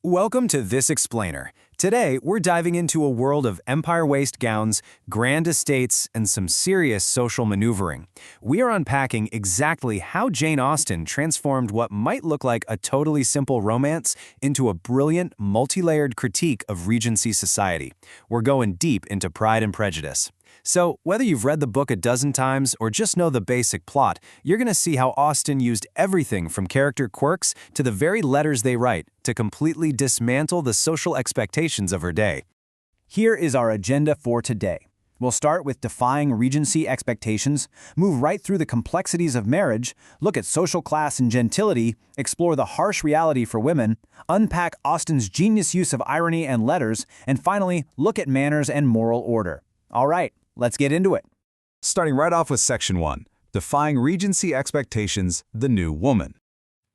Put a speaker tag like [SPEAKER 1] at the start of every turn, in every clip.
[SPEAKER 1] Welcome to This Explainer. Today, we're diving into a world of empire waist gowns, grand estates, and some serious social maneuvering. We are unpacking exactly how Jane Austen transformed what might look like a totally simple romance into a brilliant, multi-layered critique of Regency society. We're going deep into Pride and Prejudice. So, whether you've read the book a dozen times or just know the basic plot, you're going to see how Austen used everything from character quirks to the very letters they write to completely dismantle the social expectations of her day. Here is our agenda for today. We'll start with defying Regency expectations, move right through the complexities of marriage, look at social class and gentility, explore the harsh reality for women, unpack Austen's genius use of irony and letters, and finally, look at manners and moral order. All right. Let's get into it.
[SPEAKER 2] Starting right off with Section 1, Defying Regency Expectations, the New Woman.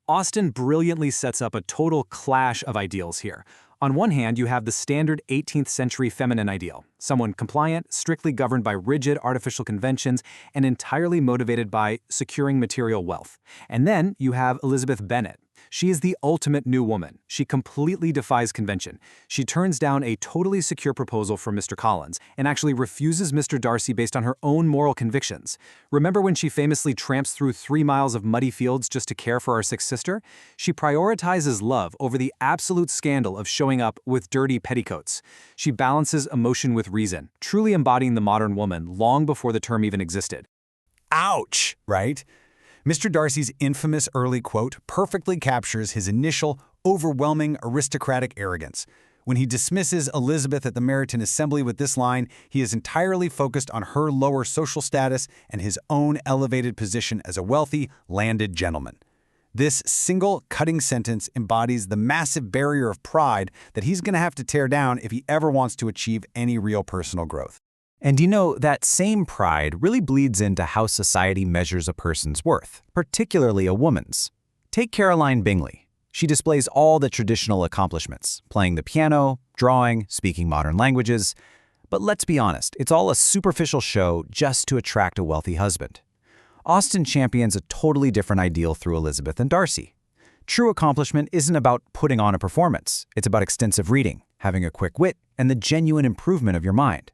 [SPEAKER 3] Austen brilliantly sets up a total clash of ideals here. On one hand, you have the standard 18th century feminine ideal, someone compliant, strictly governed by rigid artificial conventions, and entirely motivated by securing material wealth. And then you have Elizabeth Bennet. She is the ultimate new woman. She completely defies convention. She turns down a totally secure proposal from Mr. Collins and actually refuses Mr. Darcy based on her own moral convictions. Remember when she famously tramps through 3 miles of muddy fields just to care for our sick sister? She prioritizes love over the absolute scandal of showing up with dirty petticoats. She balances emotion with reason, truly embodying the modern woman long before the term even existed.
[SPEAKER 2] Ouch, right? Mr. Darcy's infamous early quote perfectly captures his initial, overwhelming aristocratic arrogance. When he dismisses Elizabeth at the Meryton Assembly with this line, he is entirely focused on her lower social status and his own elevated position as a wealthy, landed gentleman. This single, cutting sentence embodies the massive barrier of pride that he's going to have to tear down if he ever wants to achieve any real personal growth.
[SPEAKER 1] And you know, that same pride really bleeds into how society measures a person's worth, particularly a woman's. Take Caroline Bingley. She displays all the traditional accomplishments, playing the piano, drawing, speaking modern languages. But let's be honest, it's all a superficial show just to attract a wealthy husband. Austen champions a totally different ideal through Elizabeth and Darcy. True accomplishment isn't about putting on a performance. It's about extensive reading, having a quick wit, and the genuine improvement of your mind.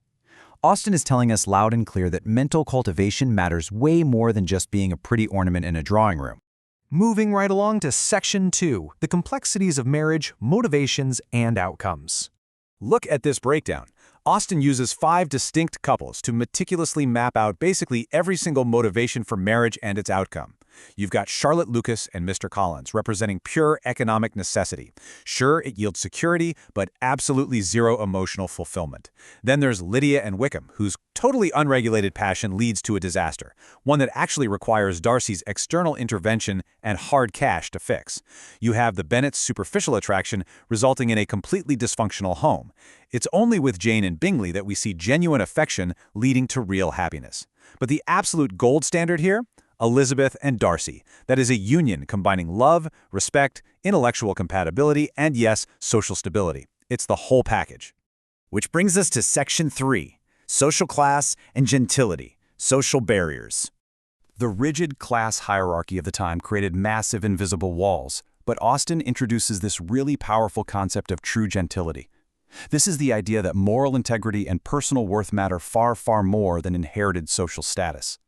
[SPEAKER 1] Austen is telling us loud and clear that mental cultivation matters way more than just being a pretty ornament in a drawing room.
[SPEAKER 3] Moving right along to Section 2, the complexities of marriage, motivations, and outcomes.
[SPEAKER 2] Look at this breakdown. Austen uses 5 distinct couples to meticulously map out basically every single motivation for marriage and its outcome. You've got Charlotte Lucas and Mr. Collins, representing pure economic necessity. Sure, it yields security, but absolutely zero emotional fulfillment. Then there's Lydia and Wickham, whose totally unregulated passion leads to a disaster, one that actually requires Darcy's external intervention and hard cash to fix. You have the Bennet's superficial attraction, resulting in a completely dysfunctional home. It's only with Jane and Bingley that we see genuine affection leading to real happiness. But the absolute gold standard here? Elizabeth and Darcy. That is a union combining love, respect, intellectual compatibility, and yes, social stability. It's the whole package. Which brings us to Section 3, Social Class and Gentility, Social Barriers. The rigid class hierarchy of the time created massive invisible walls, but Austen introduces this really powerful concept of true gentility. This is the idea that moral integrity and personal worth matter far, far more than inherited social status.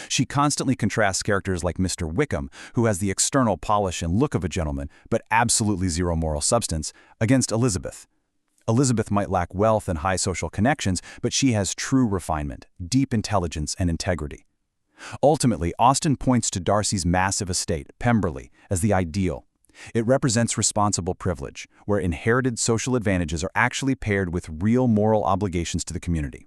[SPEAKER 2] She constantly contrasts characters like Mr. Wickham, who has the external polish and look of a gentleman, but absolutely zero moral substance, against Elizabeth. Elizabeth might lack wealth and high social connections, but she has true refinement, deep intelligence, and integrity. Ultimately, Austen points to Darcy's massive estate, Pemberley, as the ideal. It represents responsible privilege, where inherited social advantages are actually paired with real moral obligations to the community.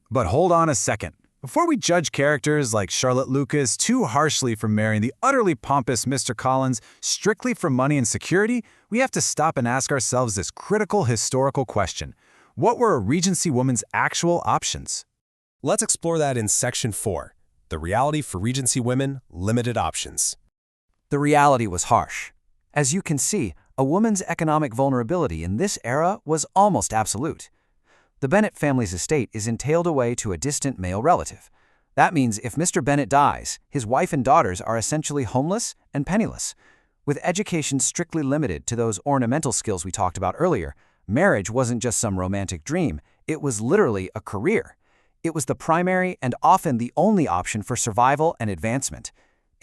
[SPEAKER 1] But hold on a second. Before we judge characters like Charlotte Lucas too harshly for marrying the utterly pompous Mr. Collins strictly for money and security, we have to stop and ask ourselves this critical historical question. What were a Regency woman's actual options?
[SPEAKER 4] Let's explore that in Section 4, The Reality for Regency Women, Limited Options.
[SPEAKER 5] The reality was harsh. As you can see, a woman's economic vulnerability in this era was almost absolute. The Bennet family's estate is entailed away to a distant male relative. That means if Mr. Bennet dies, his wife and daughters are essentially homeless and penniless. With education strictly limited to those ornamental skills we talked about earlier, marriage wasn't just some romantic dream, it was literally a career. It was the primary and often the only option for survival and advancement.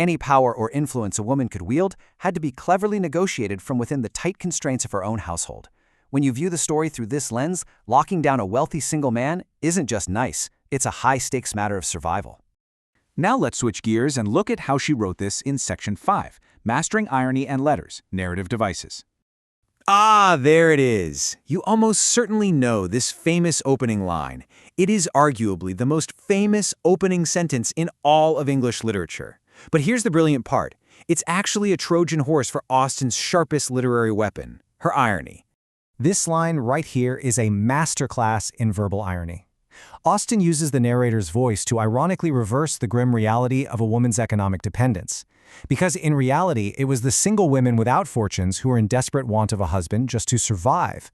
[SPEAKER 5] Any power or influence a woman could wield had to be cleverly negotiated from within the tight constraints of her own household. When you view the story through this lens, locking down a wealthy single man isn't just nice, it's a high-stakes matter of survival.
[SPEAKER 2] Now let's switch gears and look at how she wrote this in Section 5, Mastering Irony and Letters, Narrative Devices.
[SPEAKER 1] Ah, there it is. You almost certainly know this famous opening line. It is arguably the most famous opening sentence in all of English literature. But here's the brilliant part. It's actually a Trojan horse for Austen's sharpest literary weapon, her irony.
[SPEAKER 3] This line right here is a masterclass in verbal irony. Austen uses the narrator's voice to ironically reverse the grim reality of a woman's economic dependence. Because in reality, it was the single women without fortunes who were in desperate want of a husband just to survive.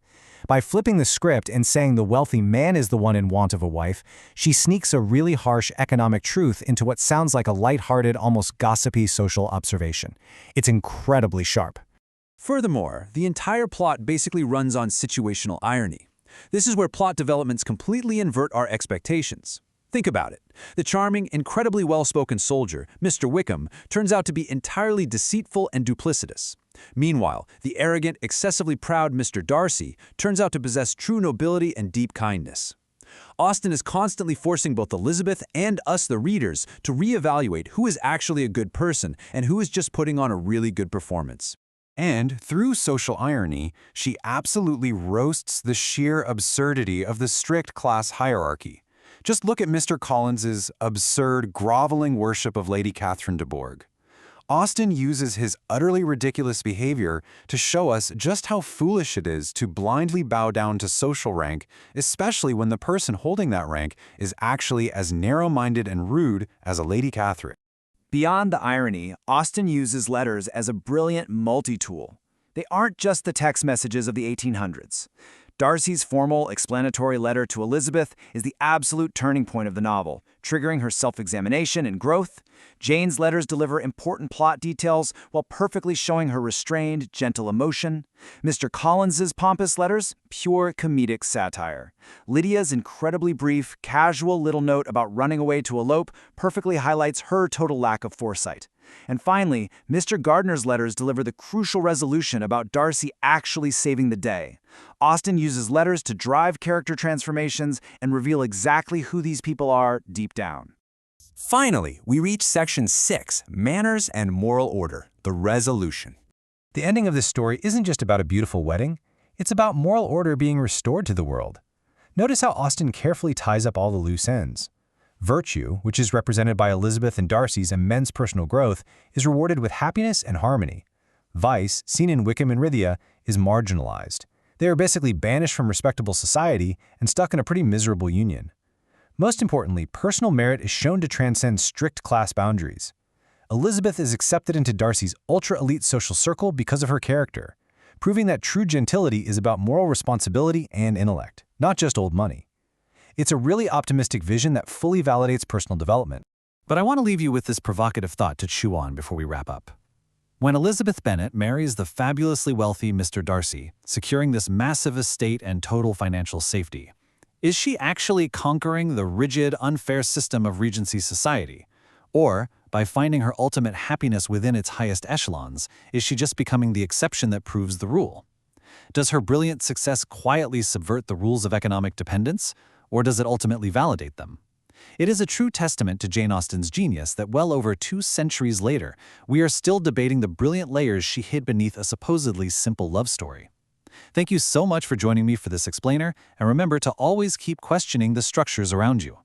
[SPEAKER 3] By flipping the script and saying the wealthy man is the one in want of a wife, she sneaks a really harsh economic truth into what sounds like a lighthearted, almost gossipy social observation. It's incredibly sharp.
[SPEAKER 2] Furthermore, the entire plot basically runs on situational irony. This is where plot developments completely invert our expectations. Think about it. The charming, incredibly well-spoken soldier, Mr. Wickham, turns out to be entirely deceitful and duplicitous. Meanwhile, the arrogant, excessively proud Mr. Darcy turns out to possess true nobility and deep kindness. Austen is constantly forcing both Elizabeth and us, the readers, to reevaluate who is actually a good person and who is just putting on a really good performance.
[SPEAKER 1] And through social irony, she absolutely roasts the sheer absurdity of the strict class hierarchy. Just look at Mr. Collins's absurd, groveling worship of Lady Catherine de Bourgh. Austen uses his utterly ridiculous behavior to show us just how foolish it is to blindly bow down to social rank, especially when the person holding that rank is actually as narrow-minded and rude as a Lady Catherine.
[SPEAKER 6] Beyond the irony, Austen uses letters as a brilliant multi-tool. They aren't just the text messages of the 1800s. Darcy's formal, explanatory letter to Elizabeth is the absolute turning point of the novel, triggering her self-examination and growth. Jane's letters deliver important plot details while perfectly showing her restrained, gentle emotion. Mr. Collins's pompous letters, pure comedic satire. Lydia's incredibly brief, casual little note about running away to elope perfectly highlights her total lack of foresight. And finally, Mr. Gardner's letters deliver the crucial resolution about Darcy actually saving the day. Austen uses letters to drive character transformations and reveal exactly who these people are deep down.
[SPEAKER 1] Finally, we reach Section 6, Manners and Moral Order, the Resolution.
[SPEAKER 3] The ending of this story isn't just about a beautiful wedding, it's about moral order being restored to the world. Notice how Austen carefully ties up all the loose ends. Virtue, which is represented by Elizabeth and Darcy's immense personal growth, is rewarded with happiness and harmony. Vice, seen in Wickham and Rythia, is marginalized. They are basically banished from respectable society and stuck in a pretty miserable union. Most importantly, personal merit is shown to transcend strict class boundaries. Elizabeth is accepted into Darcy's ultra-elite social circle because of her character, proving that true gentility is about moral responsibility and intellect, not just old money. It's a really optimistic vision that fully validates personal development.
[SPEAKER 5] But I want to leave you with this provocative thought to chew on before we wrap up. When Elizabeth Bennet marries the fabulously wealthy Mr. Darcy, securing this massive estate and total financial safety, is she actually conquering the rigid, unfair system of Regency society? Or, by finding her ultimate happiness within its highest echelons, is she just becoming the exception that proves the rule? Does her brilliant success quietly subvert the rules of economic dependence, or does it ultimately validate them? It is a true testament to Jane Austen's genius that well over 2 centuries later, we are still debating the brilliant layers she hid beneath a supposedly simple love story. Thank you so much for joining me for this explainer, and remember to always keep questioning the structures around you.